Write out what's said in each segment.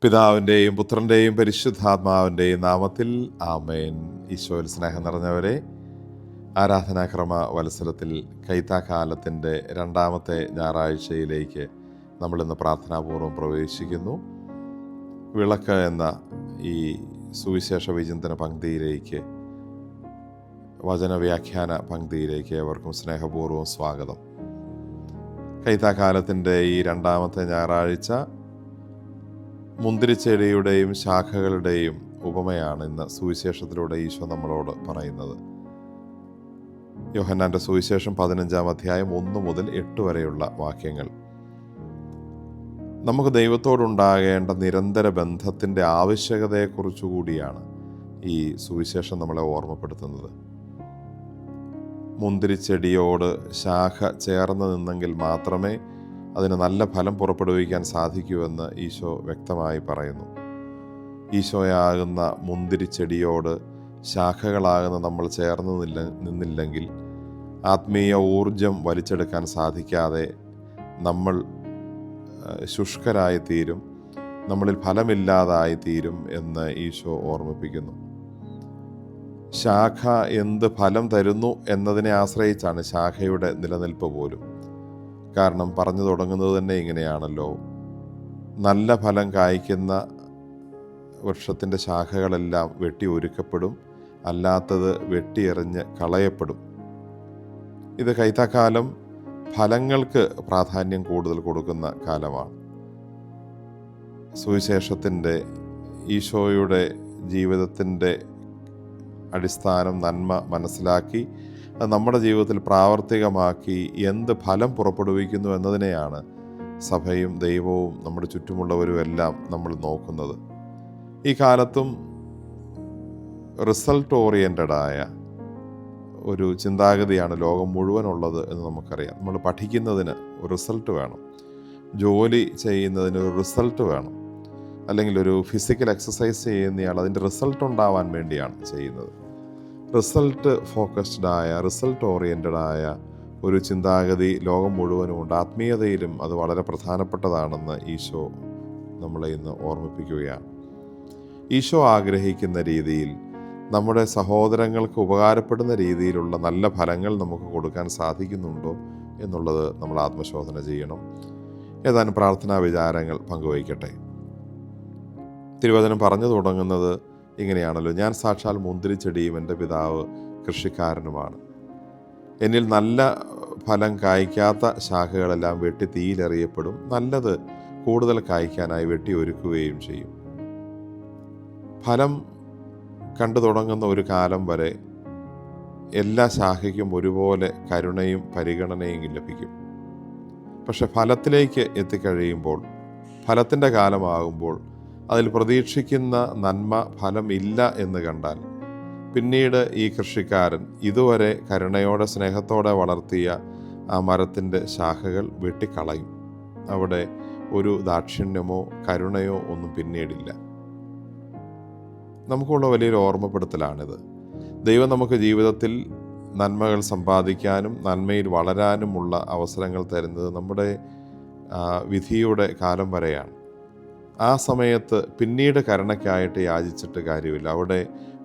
പിതാവിൻ്റെയും പുത്രൻ്റെയും പരിശുദ്ധാത്മാവിൻ്റെയും നാമത്തിൽ ആമേൻ. ഈശോയിൽ സ്നേഹം നിറഞ്ഞവരെ, ആരാധനാക്രമ വത്സരത്തിൽ കൈത്താക്കാലത്തിൻ്റെ രണ്ടാമത്തെ ഞായറാഴ്ചയിലേക്ക് നമ്മളിന്ന് പ്രാർത്ഥനാപൂർവ്വം പ്രവേശിക്കുന്നു. വിളക്ക് എന്ന ഈ സുവിശേഷ വിചിന്തന പങ്ക്തിയിലേക്ക്, വചനവ്യാഖ്യാന പങ്ക്തിയിലേക്ക് ഏവർക്കും സ്നേഹപൂർവ്വം സ്വാഗതം. കൈത്താക്കാലത്തിൻ്റെ ഈ രണ്ടാമത്തെ ഞായറാഴ്ച മുന്തിരിച്ചെടിയുടെയും ശാഖകളുടെയും ഉപമയാണ് ഇന്ന് സുവിശേഷത്തിലൂടെ ഈശോ നമ്മളോട് പറയുന്നത്. യോഹന്നാൻ്റെ സുവിശേഷം 15-ാം അധ്യായം 1 മുതൽ 8 വരെയുള്ള വാക്യങ്ങൾ. നമുക്ക് ദൈവത്തോടുണ്ടാകേണ്ട നിരന്തര ബന്ധത്തിൻ്റെ ആവശ്യകതയെക്കുറിച്ചു കൂടിയാണ് ഈ സുവിശേഷം നമ്മളെ ഓർമ്മപ്പെടുത്തുന്നത്. മുന്തിരിച്ചെടിയോട് ശാഖ ചേർന്ന് നിന്നെങ്കിൽ മാത്രമേ അതിന് നല്ല ഫലം പുറപ്പെടുവിക്കാൻ സാധിക്കുമെന്ന് ഈശോ വ്യക്തമായി പറയുന്നു. ഈശോയാകുന്ന മുന്തിരിച്ചെടിയോട് ശാഖകളാകുന്ന നമ്മൾ ചേർന്ന് നിന്നില്ലെങ്കിൽ ആത്മീയ ഊർജം വലിച്ചെടുക്കാൻ സാധിക്കാതെ നമ്മൾ ശുഷ്കരായി തീരും, നമ്മളിൽ ഫലമില്ലാതായി തീരും എന്ന് ഈശോ ഓർമ്മിപ്പിക്കുന്നു. ശാഖ എന്ത് ഫലം തരുന്നു എന്നതിനെ ആശ്രയിച്ചാണ് ശാഖയുടെ നിലനിൽപ്പ് പോലും. കാരണം പറഞ്ഞു തുടങ്ങുന്നത് തന്നെ ഇങ്ങനെയാണല്ലോ: നല്ല ഫലം കായ്ക്കുന്ന വൃക്ഷത്തിൻ്റെ ശാഖകളെല്ലാം വെട്ടി ഒരുക്കപ്പെടും, അല്ലാത്തത് വെട്ടിയെറിഞ്ഞ് കളയപ്പെടും. ഇത് കൈത്താക്കാലം ഫലങ്ങൾക്ക് പ്രാധാന്യം കൂടുതൽ കൊടുക്കുന്ന കാലമാണ്. സുവിശേഷത്തിൻ്റെ, ഈശോയുടെ ജീവിതത്തിൻ്റെ അടിസ്ഥാനം നന്മ മനസ്സിലാക്കി അത് നമ്മുടെ ജീവിതത്തിൽ പ്രാവർത്തികമാക്കി എന്ത് ഫലം പുറപ്പെടുവിക്കുന്നു എന്നതിനെയാണ് സഭയും ദൈവവും നമ്മുടെ ചുറ്റുമുള്ളവരും എല്ലാം നമ്മൾ നോക്കുന്നത്. ഈ കാലത്തും റിസൾട്ട് ഓറിയൻറ്റഡായ ഒരു ചിന്താഗതിയാണ് ലോകം മുഴുവനുള്ളത് എന്ന് നമുക്കറിയാം. നമ്മൾ പഠിക്കുന്നതിന് ഒരു റിസൾട്ട് വേണം, ജോലി ചെയ്യുന്നതിന് ഒരു റിസൾട്ട് വേണം, അല്ലെങ്കിൽ ഒരു ഫിസിക്കൽ എക്സസൈസ് ചെയ്യുന്നയാൾ അതിൻ്റെ റിസൾട്ട് ഉണ്ടാവാൻ വേണ്ടിയാണ് ചെയ്യുന്നത്. റിസൾട്ട് ഫോക്കസ്ഡായ, റിസൾട്ട് ഓറിയൻറ്റഡായ ഒരു ചിന്താഗതി ലോകം മുഴുവനുമുണ്ട്. ആത്മീയതയിലും അത് വളരെ പ്രധാനപ്പെട്ടതാണെന്ന് ഈശോ നമ്മളെ ഇന്ന് ഓർമ്മിപ്പിക്കുകയാണ്. ഈശോ ആഗ്രഹിക്കുന്ന രീതിയിൽ, നമ്മുടെ സഹോദരങ്ങൾക്ക് ഉപകാരപ്പെടുന്ന രീതിയിലുള്ള നല്ല ഫലങ്ങൾ നമുക്ക് കൊടുക്കാൻ സാധിക്കുന്നുണ്ടോ എന്നുള്ളത് നമ്മൾ ആത്മശോധന ചെയ്യണം. ഏതാനും പ്രാർത്ഥനാ വിചാരങ്ങൾ പങ്കുവയ്ക്കട്ടെ. തിരുവചനം പറഞ്ഞു തുടങ്ങുന്നത് ഇങ്ങനെയാണല്ലോ: ഞാൻ സാക്ഷാൽ മുന്തിരിച്ചെടിയും എൻ്റെ പിതാവ് കൃഷിക്കാരനുമാണ്. എന്നിൽ നല്ല ഫലം കായ്ക്കാത്ത ശാഖകളെല്ലാം വെട്ടി തീയിലെറിയപ്പെടും, നല്ലത് കൂടുതൽ കായ്ക്കാനായി വെട്ടി ഒരുക്കുകയും ചെയ്യും. ഫലം കണ്ടു തുടങ്ങുന്ന ഒരു കാലം വരെ എല്ലാ ശാഖയ്ക്കും ഒരുപോലെ കരുണയും പരിഗണനയും ലഭിക്കും. പക്ഷെ ഫലത്തിലേക്ക് എത്തിക്കഴിയുമ്പോൾ, ഫലത്തിൻ്റെ കാലമാകുമ്പോൾ അതിൽ പ്രതീക്ഷിക്കുന്ന നന്മ ഫലം ഇല്ല എന്ന് കണ്ടാൽ പിന്നീട് ഈ കൃഷിക്കാരൻ ഇതുവരെ കരുണയോടെ സ്നേഹത്തോടെ വളർത്തിയ ആ മരത്തിൻ്റെ ശാഖകൾ വെട്ടിക്കളയും. അവിടെ ഒരു ദാക്ഷിണ്യമോ കരുണയോ ഒന്നും പിന്നീടില്ല. നമുക്കുള്ള വലിയൊരു ഓർമ്മപ്പെടുത്തലാണിത്. ദൈവം നമുക്ക് ജീവിതത്തിൽ നന്മകൾ സമ്പാദിക്കാനും നന്മയിൽ വളരാനുമുള്ള അവസരങ്ങൾ തരുന്നത് നമ്മുടെ വിധിയുടെ കാലം വരെയാണ്. ആ സമയത്ത് പിന്നീട് കരുണയ്ക്കായിട്ട് യാചിച്ചിട്ട് കാര്യമില്ല. അവിടെ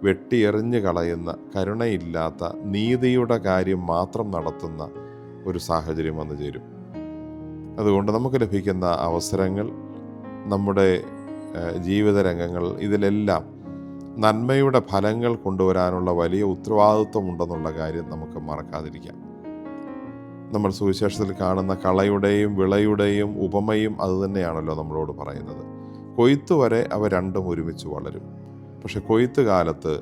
വെട്ടിയെറിഞ്ഞ് കളയുന്ന, കരുണയില്ലാത്ത, നീതിയുടെ കാര്യം മാത്രം നടത്തുന്ന ഒരു സാഹചര്യം വന്നു ചേരും. അതുകൊണ്ട് നമുക്ക് ലഭിക്കുന്ന അവസരങ്ങൾ, നമ്മുടെ ജീവിത രംഗങ്ങൾ, ഇതിലെല്ലാം നന്മയുടെ ഫലങ്ങൾ കൊണ്ടുവരാനുള്ള വലിയ ഉത്തരവാദിത്വമുണ്ടെന്നുള്ള കാര്യം നമുക്ക് മറക്കാതിരിക്കാം. നമ്മൾ സുവിശേഷത്തിൽ കാണുന്ന കളയുടെയും വിളയുടെയും ഉപമയും അതുതന്നെയാണല്ലോ നമ്മളോട് പറയുന്നത്. കൊയ്ത്ത് വരെ അവ രണ്ടും ഒരുമിച്ച് വളരും. പക്ഷെ കൊയ്ത്ത് കാലത്ത്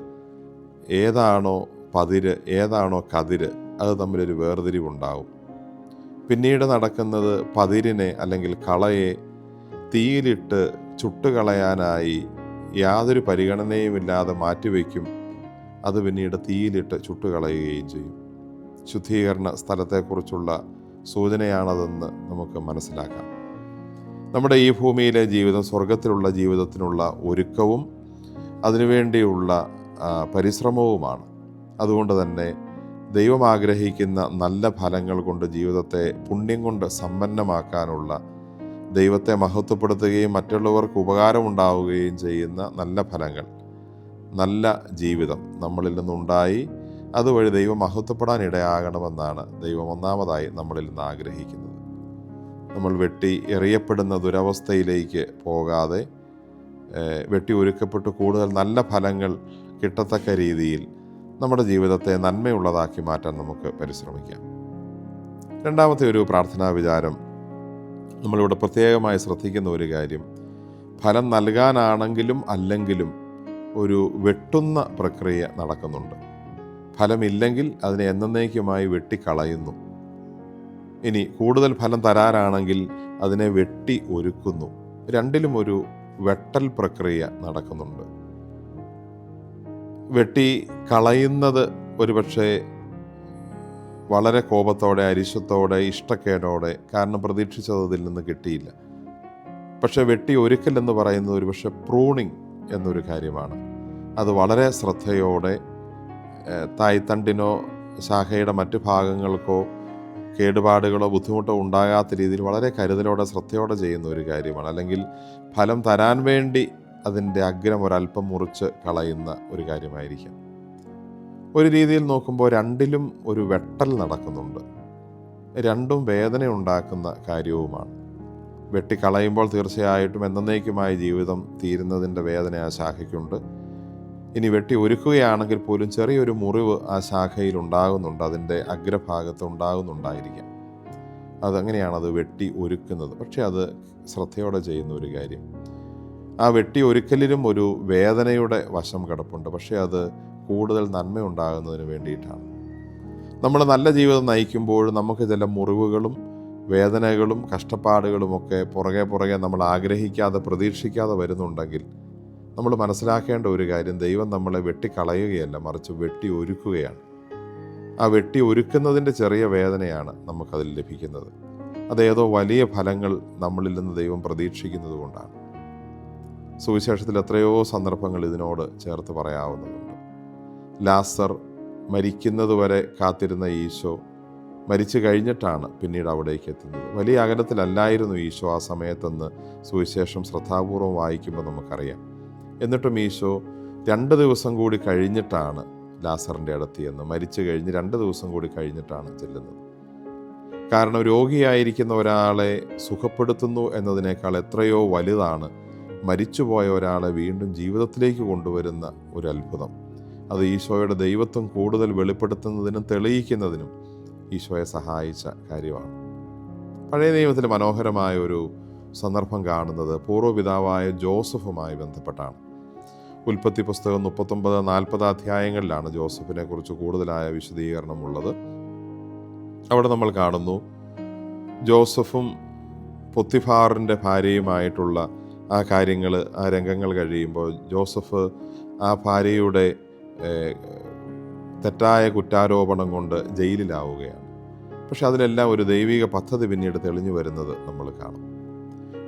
ഏതാണോ പതിര്, ഏതാണോ കതിര്, അത് തമ്മിലൊരു വേർതിരിവുണ്ടാവും. പിന്നീട് നടക്കുന്നത് പതിരിനെ അല്ലെങ്കിൽ കളയെ തീയിലിട്ട് ചുട്ടുകളയാനായി യാതൊരു പരിഗണനയുമില്ലാതെ മാറ്റിവെക്കും. അത് പിന്നീട് തീയിലിട്ട് ചുട്ടുകളയുകയും ചെയ്യും. ശുദ്ധീകരണ സ്ഥലത്തെക്കുറിച്ചുള്ള സൂചനയാണതെന്ന് നമുക്ക് മനസ്സിലാക്കാം. നമ്മുടെ ഈ ഭൂമിയിലെ ജീവിതം സ്വർഗത്തിലുള്ള ജീവിതത്തിനുള്ള ഒരുക്കവും അതിനുവേണ്ടിയുള്ള പരിശ്രമവുമാണ്. അതുകൊണ്ട് തന്നെ ദൈവം ആഗ്രഹിക്കുന്ന നല്ല ഫലങ്ങൾ കൊണ്ട് ജീവിതത്തെ പുണ്യം കൊണ്ട് സമ്പന്നമാക്കാനുള്ള ദൈവത്തെ മഹത്വപ്പെടുത്തുകയും മറ്റുള്ളവർക്ക് ഉപകാരമുണ്ടാവുകയും ചെയ്യുന്ന നല്ല ഫലങ്ങൾ, നല്ല ജീവിതം നമ്മളിൽ നിന്നുണ്ടായി അതുവഴി ദൈവം മഹത്വപ്പെടാൻ ഇടയാകണമെന്നാണ് ദൈവം ഒന്നാമതായി നമ്മളിൽ നിന്ന് ആഗ്രഹിക്കുന്നത്. നമ്മൾ വെട്ടി എറിയപ്പെടുന്ന ദുരവസ്ഥയിലേക്ക് പോകാതെ വെട്ടി ഒരുക്കപ്പെട്ട് കൂടുതൽ നല്ല ഫലങ്ങൾ കിട്ടത്തക്ക രീതിയിൽ നമ്മുടെ ജീവിതത്തെ നന്മയുള്ളതാക്കി മാറ്റാൻ നമുക്ക് പരിശ്രമിക്കാം. രണ്ടാമത്തെ ഒരു പ്രാർത്ഥനാ വിചാരം, നമ്മളിവിടെ പ്രത്യേകമായി ശ്രദ്ധിക്കുന്ന ഒരു കാര്യം, ഫലം നൽകാനാണെങ്കിലും അല്ലെങ്കിലും ഒരു വെട്ടുന്ന പ്രക്രിയ നടക്കുന്നുണ്ട്. ഫലമില്ലെങ്കിൽ അതിനെ എന്നേക്കുമായി വെട്ടിക്കളയുന്നു. ഇനി കൂടുതൽ ഫലം തരാനാണെങ്കിൽ അതിനെ വെട്ടി ഒരുക്കുന്നു. രണ്ടിലും ഒരു വെട്ടൽ പ്രക്രിയ നടക്കുന്നുണ്ട്. വെട്ടി കളയുന്നത് ഒരുപക്ഷെ വളരെ കോപത്തോടെ, അരിശത്തോടെ, ഇഷ്ടക്കേടോടെ, കാരണം പ്രതീക്ഷിച്ചത് അതിൽ നിന്ന് കിട്ടിയില്ല. പക്ഷെ വെട്ടി ഒരുക്കൽ എന്ന് പറയുന്നത് ഒരുപക്ഷെ പ്രൂണിങ് എന്നൊരു കാര്യമാണ്. അത് വളരെ ശ്രദ്ധയോടെ തായ്തണ്ടിനോ ശാഖയുടെ മറ്റു ഭാഗങ്ങൾക്കോ കേടുപാടുകളോ ബുദ്ധിമുട്ടോ ഉണ്ടാകാത്ത രീതിയിൽ വളരെ കരുതലോടെ ശ്രദ്ധയോടെ ചെയ്യുന്ന ഒരു കാര്യമാണ്. അല്ലെങ്കിൽ ഫലം തരാൻ വേണ്ടി അതിൻ്റെ അഗ്രം ഒരല്പം മുറിച്ച് കളയുന്ന ഒരു കാര്യമായിരിക്കാം. ഒരു രീതിയിൽ നോക്കുമ്പോൾ രണ്ടിലും ഒരു വെട്ടൽ നടക്കുന്നുണ്ട്. രണ്ടും വേദന ഉണ്ടാക്കുന്ന കാര്യവുമാണ്. വെട്ടിക്കളയുമ്പോൾ തീർച്ചയായിട്ടും എന്നേക്കുമായ ജീവിതം തീരുന്നതിൻ്റെ വേദന ആ ശാഖയ്ക്കുണ്ട്. ഇനി വെട്ടി ഒരുക്കുകയാണെങ്കിൽ പോലും ചെറിയൊരു മുറിവ് ആ ശാഖയിൽ ഉണ്ടാകുന്നുണ്ട്, അതിൻ്റെ അഗ്രഭാഗത്ത് ഉണ്ടാകുന്നുണ്ടായിരിക്കാം. അതങ്ങനെയാണത് വെട്ടി ഒരുക്കുന്നത്. പക്ഷെ അത് ശ്രദ്ധയോടെ ചെയ്യുന്ന ഒരു കാര്യം. ആ വെട്ടി ഒരുക്കലിലും ഒരു വേദനയുടെ വശം കിടപ്പുണ്ട്. പക്ഷേ അത് കൂടുതൽ നന്മ ഉണ്ടാകുന്നതിന് വേണ്ടിയിട്ടാണ്. നമ്മൾ നല്ല ജീവിതം നയിക്കുമ്പോൾ നമുക്ക് ചില മുറിവുകളും വേദനകളും കഷ്ടപ്പാടുകളുമൊക്കെ പുറകെ നമ്മൾ ആഗ്രഹിക്കാതെ പ്രതീക്ഷിക്കാതെ വരുന്നുണ്ടെങ്കിൽ നമ്മൾ മനസ്സിലാക്കേണ്ട ഒരു കാര്യം, ദൈവം നമ്മളെ വെട്ടിക്കളയുകയല്ല, മറിച്ച് വെട്ടി ഒരുക്കുകയാണ്. ആ വെട്ടി ഒരുക്കുന്നതിൻ്റെ ചെറിയ വേദനയാണ് നമുക്കതിൽ ലഭിക്കുന്നത്. അതേതോ വലിയ ഫലങ്ങൾ നമ്മളിൽ നിന്ന് ദൈവം പ്രതീക്ഷിക്കുന്നത് കൊണ്ടാണ്. സുവിശേഷത്തിൽ എത്രയോ സന്ദർഭങ്ങൾ ഇതിനോട് ചേർത്ത് പറയാവുന്നതുണ്ട്. ലാസർ മരിക്കുന്നതുവരെ കാത്തിരുന്ന ഈശോ മരിച്ചു കഴിഞ്ഞിട്ടാണ് പിന്നീട് അവിടേക്ക് എത്തുന്നത്. വലിയ അകലത്തിലല്ലായിരുന്നു ഈശോ ആ സമയത്തെന്ന് സുവിശേഷം ശ്രദ്ധാപൂർവം വായിക്കുമ്പോൾ നമുക്കറിയാം. എന്നിട്ടും ഈശോ 2 ദിവസം കൂടി കഴിഞ്ഞിട്ടാണ് ലാസറിൻ്റെ അടുത്തെന്ന്. മരിച്ചു കഴിഞ്ഞ് 2 ദിവസം കൂടി കഴിഞ്ഞിട്ടാണ് ചെല്ലുന്നത്. കാരണം രോഗിയായിരിക്കുന്ന ഒരാളെ സുഖപ്പെടുത്തുന്നു എന്നതിനേക്കാൾ എത്രയോ വലുതാണ് മരിച്ചുപോയ ഒരാളെ വീണ്ടും ജീവിതത്തിലേക്ക് കൊണ്ടുവരുന്ന ഒരു അത്ഭുതം. അത് ഈശോയുടെ ദൈവത്വം കൂടുതൽ വെളിപ്പെടുത്തുന്നതിനും തെളിയിക്കുന്നതിനും ഈശോയെ സഹായിച്ച കാര്യമാണ്. പഴയ നിയമത്തിൽ മനോഹരമായ ഒരു സന്ദർഭം കാണുന്നത് പൂർവ്വപിതാവായ ജോസഫുമായി ബന്ധപ്പെട്ടാണ്. ഉൽപ്പത്തി പുസ്തകം 39-40 അധ്യായങ്ങളിലാണ് ജോസഫിനെ കുറിച്ച് കൂടുതലായ വിശദീകരണമുള്ളത്. അവിടെ നമ്മൾ കാണുന്നു, ജോസഫും പൊത്തിഫാറിൻ്റെ ഭാര്യയുമായിട്ടുള്ള ആ കാര്യങ്ങൾ, ആ രംഗങ്ങൾ കഴിയുമ്പോൾ ജോസഫ് ആ ഭാര്യയുടെ തെറ്റായ കുറ്റാരോപണം കൊണ്ട് ജയിലിലാവുകയാണ്. പക്ഷെ അതിലെല്ലാം ഒരു ദൈവിക പദ്ധതി പിന്നീട് തെളിഞ്ഞു വരുന്നത് നമ്മൾ കാണും.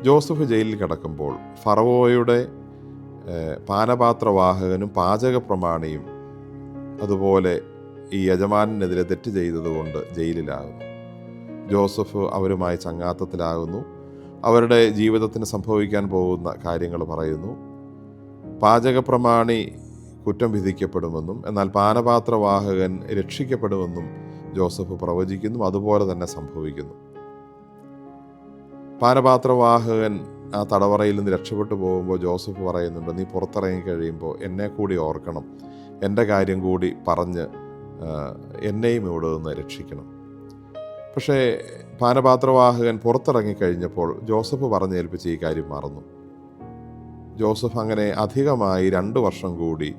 ജോസഫ് ജയിലിൽ കിടക്കുമ്പോൾ ഫറവോയുടെ പാനപാത്രവാഹകനും പാചക പ്രമാണിയും അതുപോലെ ഈ യജമാനെതിരെ തെറ്റ് ചെയ്തതുകൊണ്ട് ജയിലിലാകുന്നു. ജോസഫ് അവരുമായി ചങ്ങാത്തത്തിലാകുന്നു. അവരുടെ ജീവിതത്തിന് സംഭവിക്കാൻ പോകുന്ന കാര്യങ്ങൾ പറയുന്നു. പാചക പ്രമാണി കുറ്റം വിധിക്കപ്പെടുമെന്നും എന്നാൽ പാനപാത്രവാഹകൻ രക്ഷിക്കപ്പെടുമെന്നും ജോസഫ് പ്രവചിക്കുന്നു. അതുപോലെ തന്നെ സംഭവിക്കുന്നു. പാനപാത്രവാഹകൻ ആ തടവറയിൽ നിന്ന് രക്ഷപ്പെട്ടു പോകുമ്പോൾ ജോസഫ് പറയുന്നുണ്ട്, നീ പുറത്തിറങ്ങി കഴിയുമ്പോൾ എന്നെ കൂടി ഓർക്കണം, എൻ്റെ കാര്യം കൂടി പറഞ്ഞ് എന്നെയും ഇവിടെ നിന്ന് രക്ഷിക്കണം. പക്ഷേ പാനപാത്രവാഹകൻ പുറത്തിറങ്ങിക്കഴിഞ്ഞപ്പോൾ ജോസഫ് പറഞ്ഞേൽപ്പിച്ച് ഈ കാര്യം മറന്നു. ജോസഫ് അങ്ങനെ അധികമായി 2 വർഷം കൂടി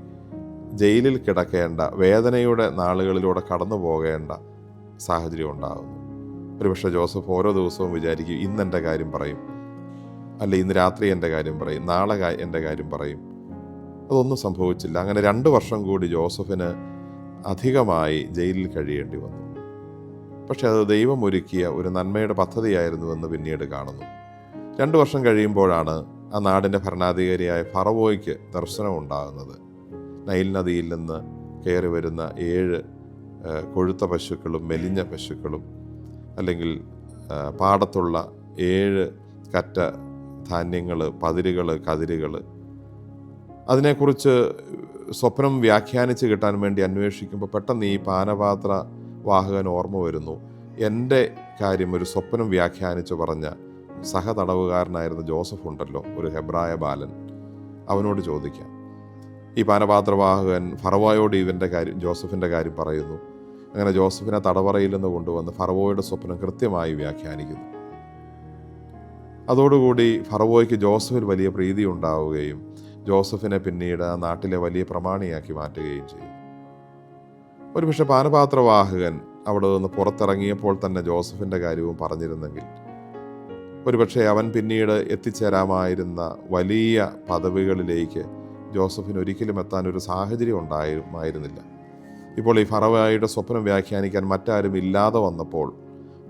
ജയിലിൽ കിടക്കേണ്ട, വേദനയുടെ നാളുകളിലൂടെ കടന്നു പോകേണ്ട സാഹചര്യം ഉണ്ടാകുന്നു. ഒരുപക്ഷെ ജോസഫ് ഓരോ ദിവസവും വിചാരിക്കും, ഇന്ന് എൻ്റെ കാര്യം പറയും, അല്ല ഇന്ന് രാത്രി എൻ്റെ കാര്യം പറയും, നാളെ എൻ്റെ കാര്യം പറയും. അതൊന്നും സംഭവിച്ചില്ല. അങ്ങനെ 2 വർഷം കൂടി ജോസഫിന് അധികമായി ജയിലിൽ കഴിയേണ്ടി വന്നു. പക്ഷെ അത് ദൈവം ഒരുക്കിയ ഒരു നന്മയുടെ പദ്ധതിയായിരുന്നുവെന്ന് പിന്നീട് കാണുന്നു. 2 വർഷം കഴിയുമ്പോഴാണ് ആ നാടിൻ്റെ ഭരണാധികാരിയായ ഫറവോയ്ക്ക് ദർശനം ഉണ്ടാകുന്നത്. നൈൽ നദിയിൽ നിന്ന് കയറി വരുന്ന 7 കൊഴുത്ത പശുക്കളും മെലിഞ്ഞ പശുക്കളും, അല്ലെങ്കിൽ പാടത്തുള്ള 7 കറ്റ ധാന്യങ്ങൾ, പതിരുകൾ, കതിരുകൾ, അതിനെക്കുറിച്ച് സ്വപ്നം വ്യാഖ്യാനിച്ച് കിട്ടാൻ വേണ്ടി അന്വേഷിക്കുമ്പോൾ പെട്ടെന്ന് ഈ പാനപാത്ര വാഹകൻ ഓർമ്മ വരുന്നു. എൻ്റെ കാര്യം ഒരു സ്വപ്നം വ്യാഖ്യാനിച്ച് പറഞ്ഞ സഹതടവുകാരനായിരുന്ന ജോസഫ് ഉണ്ടല്ലോ, ഒരു ഹെബ്രായ ബാലൻ, അവനോട് ചോദിക്കാം. ഈ പാനപാത്രവാഹകൻ ഫറവോയോട് ജോസഫിൻ്റെ കാര്യം പറയുന്നു. അങ്ങനെ ജോസഫിനെ തടവറയിൽ നിന്ന് കൊണ്ടുവന്ന് ഫറവോയുടെ സ്വപ്നം കൃത്യമായി വ്യാഖ്യാനിക്കുന്നു. അതോടുകൂടി ഫറവോയ്ക്ക് ജോസഫിൽ വലിയ പ്രീതി ഉണ്ടാവുകയും ജോസഫിനെ പിന്നീട് ആ നാട്ടിലെ വലിയ പ്രമാണിയാക്കി മാറ്റുകയും ചെയ്തു. ഒരുപക്ഷെ പാനപാത്രവാഹകൻ അവിടെ നിന്ന് പുറത്തിറങ്ങിയപ്പോൾ തന്നെ ജോസഫിൻ്റെ കാര്യവും പറഞ്ഞിരുന്നെങ്കിൽ ഒരുപക്ഷെ അവൻ പിന്നീട് എത്തിച്ചേരാമായിരുന്ന വലിയ പദവികളിലേക്ക് ജോസഫിന് ഒരിക്കലും എത്താൻ ഒരു സാഹചര്യം ഉണ്ടായിരുന്നില്ല. ഇപ്പോൾ ഈ ഫറവോയുടെ സ്വപ്നം വ്യാഖ്യാനിക്കാൻ മറ്റാരും ഇല്ലാതെ വന്നപ്പോൾ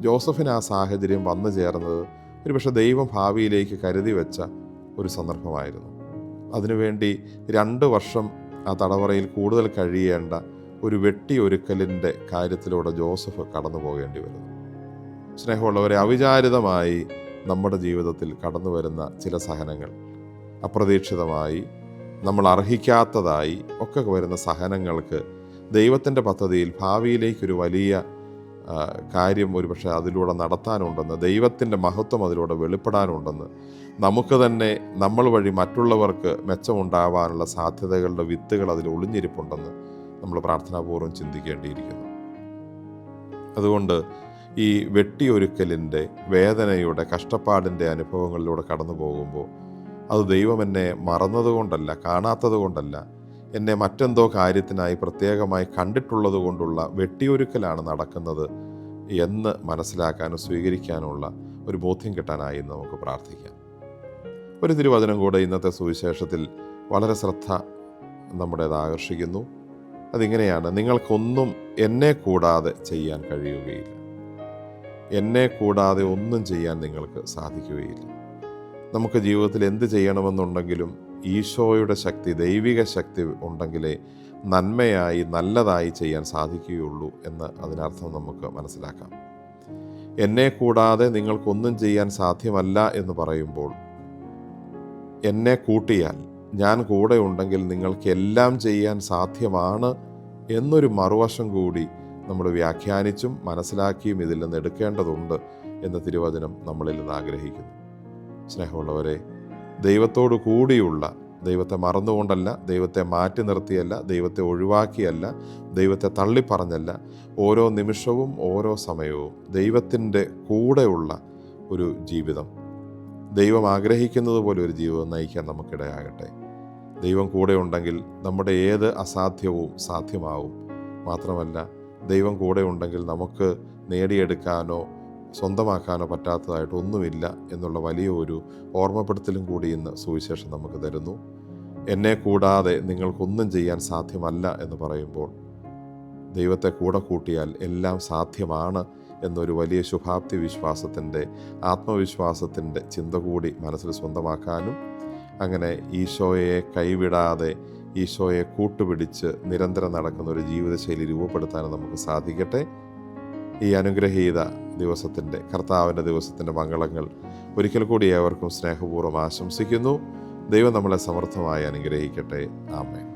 ജോസഫിന് ആ സാഹചര്യം വന്നു ചേർന്നത് ഒരുപക്ഷെ ദൈവം ഭാവിയിലേക്ക് കരുതി വെച്ച ഒരു സന്ദർഭമായിരുന്നു. അതിനുവേണ്ടി 2 വർഷം ആ തടവറയിൽ കൂടുതൽ കഴിയേണ്ട ഒരു വെട്ടിയൊരുക്കലിൻ്റെ കാര്യത്തിലൂടെ ജോസഫ് കടന്നു പോകേണ്ടി വരുന്നു. സ്നേഹമുള്ളവരെ, അവിചാരിതമായി നമ്മുടെ ജീവിതത്തിൽ കടന്നു വരുന്ന ചില സഹനങ്ങൾ, അപ്രതീക്ഷിതമായി നമ്മൾ അർഹിക്കാത്തതായി ഒക്കെ വരുന്ന സഹനങ്ങൾക്ക് ദൈവത്തിൻ്റെ പദ്ധതിയിൽ ഭാവിയിലേക്കൊരു വലിയ കാര്യം ഒരുപക്ഷെ അതിലൂടെ നടത്താനുണ്ടെന്ന്, ദൈവത്തിൻ്റെ മഹത്വം അതിലൂടെ വെളിപ്പെടാനുണ്ടെന്ന്, നമുക്ക് തന്നെ നമ്മൾ വഴി മറ്റുള്ളവർക്ക് മെച്ചമുണ്ടാവാനുള്ള സാധ്യതകളുടെ വിത്തുകൾ അതിൽ ഒളിഞ്ഞിരിപ്പുണ്ടെന്ന് നമ്മൾ പ്രാർത്ഥനാപൂർവ്വം ചിന്തിക്കേണ്ടിയിരിക്കുന്നു. അതുകൊണ്ട് ഈ വെട്ടിയൊരുക്കലിൻ്റെ വേദനയുടെ കഷ്ടപ്പാടിൻ്റെ അനുഭവങ്ങളിലൂടെ കടന്നു പോകുമ്പോൾ അത് ദൈവം എന്നെ മറന്നതുകൊണ്ടല്ല, കാണാത്തത് കൊണ്ടല്ല, എന്നെ മറ്റെന്തോ കാര്യത്തിനായി പ്രത്യേകമായി കണ്ടിട്ടുള്ളത് കൊണ്ടുള്ള വെട്ടിയൊരുക്കലാണ് നടക്കുന്നത് എന്ന് മനസ്സിലാക്കാനും സ്വീകരിക്കാനുള്ള ഒരു ബോധ്യം കിട്ടാനായി നമുക്ക് പ്രാർത്ഥിക്കാം. ഒരു തിരുവചനം കൂടെ ഇന്നത്തെ സുവിശേഷത്തിൽ വളരെ ശ്രദ്ധ നമ്മുടേത് ആകർഷിക്കുന്നു. അതിങ്ങനെയാണ്: നിങ്ങൾക്കൊന്നും എന്നെ കൂടാതെ ചെയ്യാൻ കഴിയുകയില്ല. എന്നെ കൂടാതെ ഒന്നും ചെയ്യാൻ നിങ്ങൾക്ക് സാധിക്കുകയില്ല. നമുക്ക് ജീവിതത്തിൽ എന്ത് ചെയ്യണമെന്നുണ്ടെങ്കിലും ഈശോയുടെ ശക്തി, ദൈവിക ശക്തി ഉണ്ടെങ്കിലേ നന്മയായി നല്ലതായി ചെയ്യാൻ സാധിക്കുകയുള്ളൂ എന്ന് അതിനർത്ഥം നമുക്ക് മനസ്സിലാക്കാം. എന്നെ കൂടാതെ നിങ്ങൾക്കൊന്നും ചെയ്യാൻ സാധ്യമല്ല എന്ന് പറയുമ്പോൾ, എന്നെ കൂട്ടിയാൽ, ഞാൻ കൂടെ ഉണ്ടെങ്കിൽ നിങ്ങൾക്ക് എല്ലാം ചെയ്യാൻ സാധ്യമാണ് എന്നൊരു മറുവശം കൂടി നമ്മൾ വ്യാഖ്യാനിച്ചും മനസ്സിലാക്കിയും ഇതിൽ നിന്ന് എടുക്കേണ്ടതുണ്ട് എന്ന് തിരുവചനം നമ്മളിൽ നിന്ന് ആഗ്രഹിക്കുന്നു. സ്നേഹമുള്ളവരെ, ദൈവത്തോടു കൂടിയുള്ള, ദൈവത്തെ മറന്നുകൊണ്ടല്ല, ദൈവത്തെ മാറ്റി നിർത്തിയല്ല, ദൈവത്തെ ഒഴിവാക്കിയല്ല, ദൈവത്തെ തള്ളിപ്പറഞ്ഞല്ല, ഓരോ നിമിഷവും ഓരോ സമയവും ദൈവത്തിൻ്റെ കൂടെയുള്ള ഒരു ജീവിതം, ദൈവം ആഗ്രഹിക്കുന്നത് പോലെ ഒരു ജീവിതം നയിക്കാൻ നമുക്കിടയാകട്ടെ. ദൈവം കൂടെ ഉണ്ടെങ്കിൽ നമ്മുടെ ഏത് അസാധ്യവും സാധ്യമാവും. മാത്രമല്ല, ദൈവം കൂടെ ഉണ്ടെങ്കിൽ നമുക്ക് നേടിയെടുക്കാനോ സ്വന്തമാക്കാനോ പറ്റാത്തതായിട്ട് ഒന്നുമില്ല എന്നുള്ള വലിയ ഒരു ഓർമ്മപ്പെടുത്തലും കൂടി ഇന്ന് സുവിശേഷം നമുക്ക് തരുന്നു. എന്നെ കൂടാതെ നിങ്ങൾക്കൊന്നും ചെയ്യാൻ സാധ്യമല്ല എന്ന് പറയുമ്പോൾ, ദൈവത്തെ കൂടെ കൂട്ടിയാൽ എല്ലാം സാധ്യമാണ് എന്നൊരു വലിയ ശുഭാപ്തി വിശ്വാസത്തിൻ്റെ, ആത്മവിശ്വാസത്തിൻ്റെ ചിന്ത കൂടി മനസ്സിൽ സ്വന്തമാക്കാനും, അങ്ങനെ ഈശോയെ കൈവിടാതെ ഈശോയെ കൂട്ടുപിടിച്ച് നിരന്തരം നടക്കുന്ന ഒരു ജീവിതശൈലി രൂപപ്പെടുത്താനും നമുക്ക് സാധിക്കട്ടെ. ഈ അനുഗ്രഹീത ദിവസത്തിൻ്റെ, കർത്താവിൻ്റെ ദിവസത്തിൻ്റെ മംഗളങ്ങൾ ഒരിക്കൽ കൂടി ഏവർക്കും സ്നേഹപൂർവ്വം ആശംസിക്കുന്നു. ദൈവം നമ്മളെ സമൃദ്ധമായി അനുഗ്രഹിക്കട്ടെ. ആമേൻ.